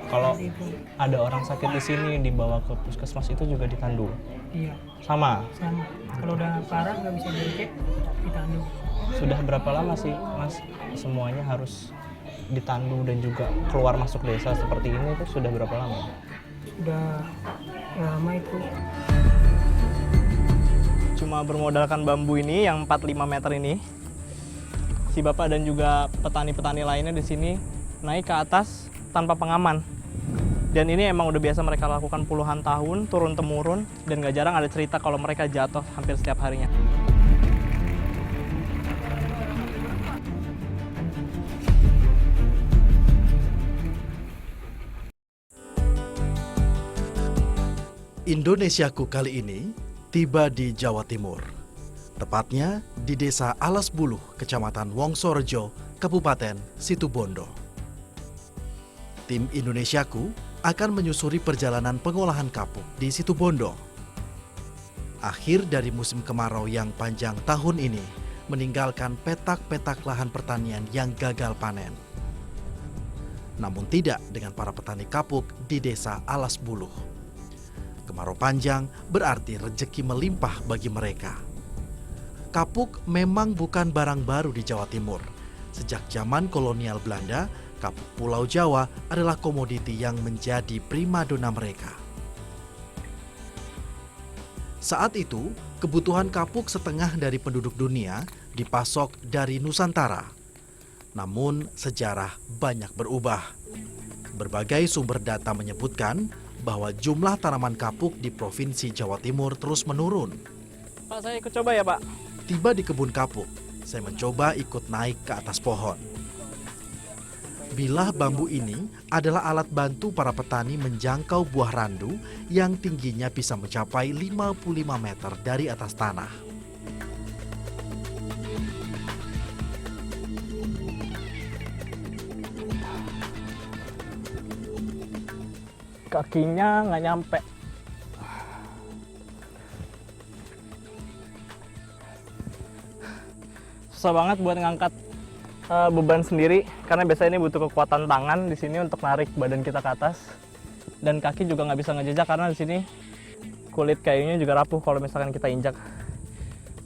Kalau Itu. ada orang sakit di sini dibawa ke puskesmas itu juga ditandu. Iya, Sama. sama. Kalau udah parah nggak bisa dicek, ditandu. Sudah berapa lama sih, Mas, semuanya harus ditandu dan juga keluar masuk desa seperti ini itu sudah berapa lama? Udah lama itu. Cuma bermodalkan bambu ini yang 45 meter ini, si Bapak dan juga petani-petani lainnya di sini naik ke atas tanpa pengaman. Dan ini emang udah biasa mereka lakukan puluhan tahun, turun-temurun, dan gak jarang ada cerita kalau mereka jatuh hampir setiap harinya. Indonesiaku kali ini tiba di Jawa Timur. Tepatnya di Desa Alas Buluh, Kecamatan Wongsorejo, Kabupaten Situbondo. Tim Indonesiaku akan menyusuri perjalanan pengolahan kapuk di Situbondo. Akhir dari musim kemarau yang panjang tahun ini meninggalkan petak-petak lahan pertanian yang gagal panen. Namun tidak dengan para petani kapuk di Desa Alas Buluh. Kemarau panjang berarti rezeki melimpah bagi mereka. Kapuk memang bukan barang baru di Jawa Timur. Sejak zaman kolonial Belanda, kapuk Pulau Jawa adalah komoditi yang menjadi primadona mereka. Saat itu, kebutuhan kapuk setengah dari penduduk dunia dipasok dari Nusantara. Namun, sejarah banyak berubah. Berbagai sumber data menyebutkan bahwa jumlah tanaman kapuk di Provinsi Jawa Timur terus menurun. Pak, saya ikut coba ya, Pak. Tiba di kebun kapuk, saya mencoba ikut naik ke atas pohon. Bilah bambu ini adalah alat bantu para petani menjangkau buah randu yang tingginya bisa mencapai 55 meter dari atas tanah. Kakinya nggak nyampe. Susah banget buat ngangkat beban sendiri karena biasanya ini butuh kekuatan tangan di sini untuk narik badan kita ke atas, dan kaki juga nggak bisa ngejejak karena di sini kulit kayunya juga rapuh kalau misalkan kita injak.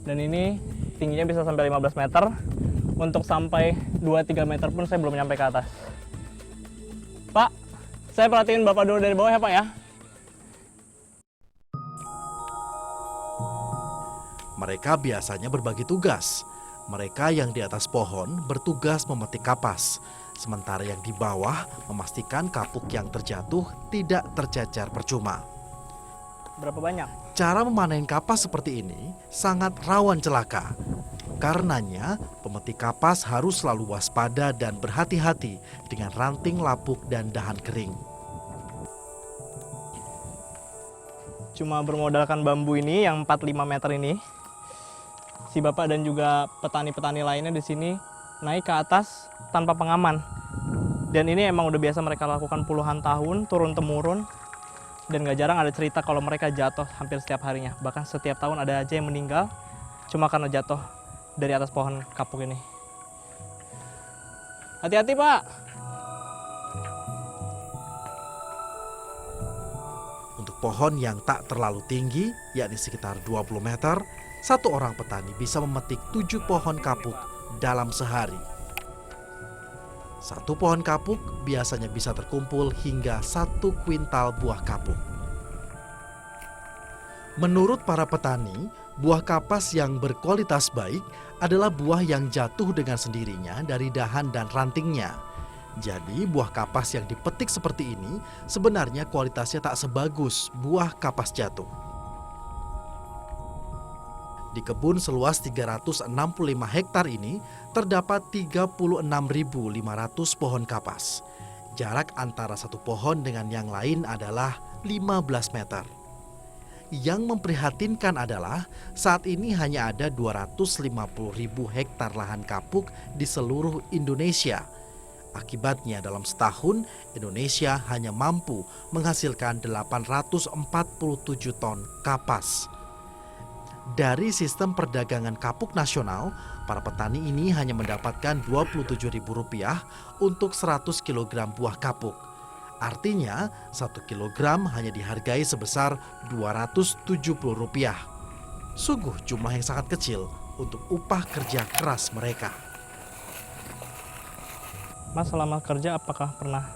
Dan ini tingginya bisa sampai 15 meter. Untuk sampai 2-3 meter pun saya belum nyampe ke atas. Pak, saya perhatiin Bapak dulu dari bawah ya, Pak ya. Mereka biasanya berbagi tugas. Mereka yang di atas pohon bertugas memetik kapas, sementara yang di bawah memastikan kapuk yang terjatuh tidak tercecer percuma. Berapa banyak? Cara memanen kapas seperti ini sangat rawan celaka. Karenanya, pemetik kapas harus selalu waspada dan berhati-hati dengan ranting lapuk dan dahan kering. Cuma bermodalkan bambu ini yang 45 meter ini, si Bapak dan juga petani-petani lainnya di sini naik ke atas tanpa pengaman. Dan ini emang udah biasa mereka lakukan puluhan tahun, turun-temurun, dan gak jarang ada cerita kalau mereka jatuh hampir setiap harinya. Bahkan setiap tahun ada aja yang meninggal cuma karena jatuh dari atas pohon kapuk ini. Hati-hati, Pak! Untuk pohon yang tak terlalu tinggi, yakni sekitar 20 meter, satu orang petani bisa memetik 7 pohon kapuk dalam sehari. Satu pohon kapuk biasanya bisa terkumpul hingga 1 kuintal buah kapuk. Menurut para petani, buah kapas yang berkualitas baik adalah buah yang jatuh dengan sendirinya dari dahan dan rantingnya. Jadi buah kapas yang dipetik seperti ini sebenarnya kualitasnya tak sebagus buah kapas jatuh. Di kebun seluas 365 hektar ini terdapat 36.500 pohon kapas. Jarak antara satu pohon dengan yang lain adalah 15 meter. Yang memprihatinkan adalah saat ini hanya ada 250.000 hektar lahan kapuk di seluruh Indonesia. Akibatnya dalam setahun Indonesia hanya mampu menghasilkan 847 ton kapas. Dari sistem perdagangan kapuk nasional, para petani ini hanya mendapatkan Rp27.000 untuk 100 kg buah kapuk. Artinya 1 kilogram hanya dihargai sebesar Rp270. Sungguh jumlah yang sangat kecil untuk upah kerja keras mereka. Mas selama kerja apakah pernah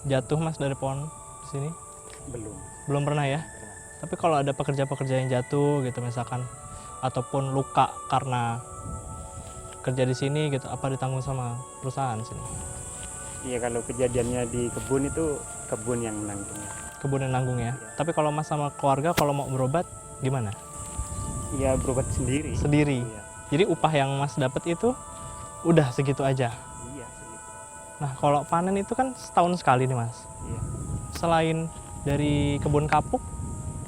jatuh Mas dari pohon di sini? Belum. Belum pernah ya? Tapi kalau ada pekerja-pekerja yang jatuh gitu misalkan, ataupun luka karena kerja di sini gitu, apa ditanggung sama perusahaan sini? Iya, kalau kejadiannya di kebun itu kebun yang menanggung. Kebun yang nanggung ya? Tapi kalau Mas sama keluarga kalau mau berobat gimana? Iya, berobat sendiri. Sendiri? Iya, Jadi upah yang Mas dapat itu udah segitu aja? iya segitu. Nah kalau panen itu kan setahun sekali nih Mas. Iya. Selain dari kebun kapuk,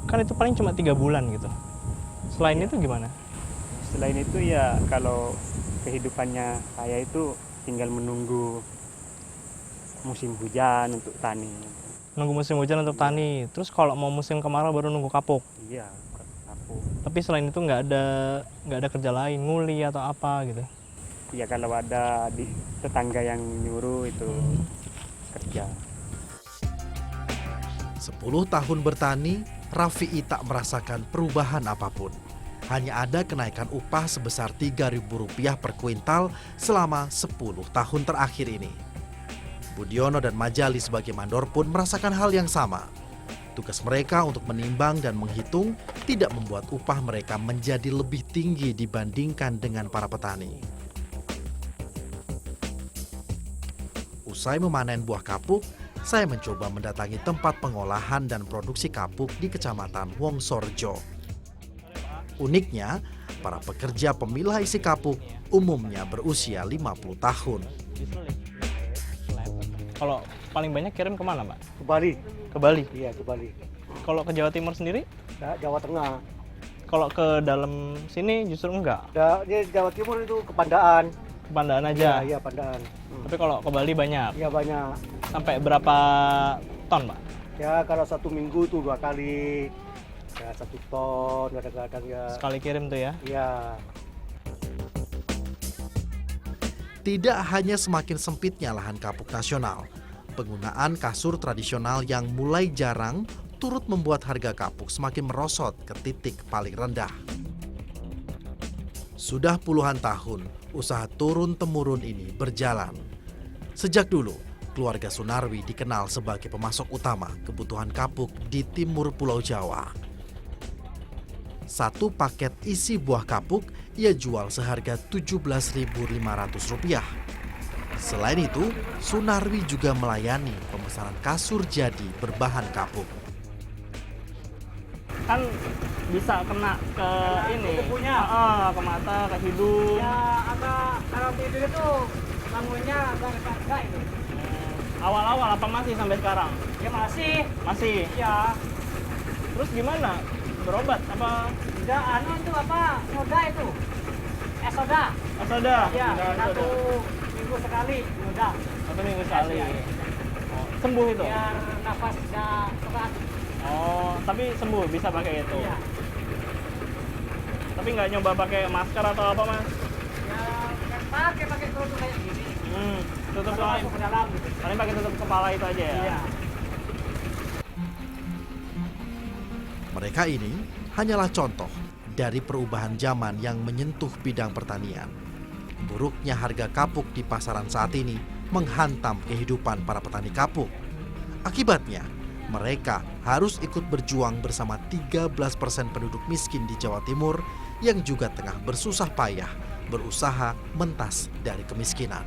kan itu paling cuma 3 bulan gitu. Selain Iya. itu gimana? Selain itu ya kalau kehidupannya saya itu tinggal menunggu musim hujan untuk tani. Nunggu musim hujan untuk tani. Terus kalau mau musim kemarau baru nunggu kapuk. Iya, aku. Tapi selain itu nggak ada kerja lain, nguli atau apa gitu. Iya, kalau ada di tetangga yang nyuruh itu kerja. 10 tahun bertani, Rafi'i tak merasakan perubahan apapun. Hanya ada kenaikan upah sebesar Rp3.000 per kuintal selama 10 tahun terakhir ini. Budiono dan Majali sebagai mandor pun merasakan hal yang sama. Tugas mereka untuk menimbang dan menghitung tidak membuat upah mereka menjadi lebih tinggi dibandingkan dengan para petani. Usai memanen buah kapuk, saya mencoba mendatangi tempat pengolahan dan produksi kapuk di Kecamatan Wongsorejo. Uniknya, para pekerja pemilah isi kapuk umumnya berusia 50 tahun. Kalau paling banyak kirim kemana Pak? Ke Bali. Ke Bali? Iya, ke Bali. Kalau ke Jawa Timur sendiri? Jawa Tengah. Kalau ke dalam sini justru enggak? Ini Jawa Timur itu ke Pandaan. Ke Pandaan aja? Iya, Pandaan. Tapi kalau ke Bali banyak? Iya, banyak. Sampai berapa ton Pak? Ya, kalau 1 minggu itu 2 kali. Ya, 1 ton kadang-kadang ya. Sekali kirim tuh ya? Iya. Tidak hanya semakin sempitnya lahan kapuk nasional, penggunaan kasur tradisional yang mulai jarang turut membuat harga kapuk semakin merosot ke titik paling rendah. Sudah puluhan tahun, usaha turun-temurun ini berjalan. Sejak dulu, keluarga Sunarwi dikenal sebagai pemasok utama kebutuhan kapuk di timur Pulau Jawa. 1 paket isi buah kapuk ia jual seharga Rp17.500. Selain itu, Sunarwi juga melayani pemesanan kasur jadi berbahan kapuk. Kan bisa kena ke ini, kutubunya. ke mata, ke hidung. Ya agak kalau tidur itu bangunnya agak itu. Awal-awal apa masih sampai sekarang? Ya masih. Masih. Ya. Terus gimana? Berobat apa? Udah anu itu apa? Soda itu. Soda. Soda? Ya, Soda. 1 minggu sekali. Udah. 1 minggu sekali. Ya. Oh, sembuh itu? Biar nafas bisa sehat. Oh, tapi sembuh bisa pakai itu? Iya. Tapi nggak nyoba pakai masker atau apa Mas? Ya pakai tutup kayak gini. Tutup Kalau paling, masuk ke dalam gitu. paling pakai tutup kepala itu aja ya? Iya. Mereka ini hanyalah contoh dari perubahan zaman yang menyentuh bidang pertanian. Buruknya harga kapuk di pasaran saat ini menghantam kehidupan para petani kapuk. Akibatnya, mereka harus ikut berjuang bersama 13% penduduk miskin di Jawa Timur yang juga tengah bersusah payah berusaha mentas dari kemiskinan.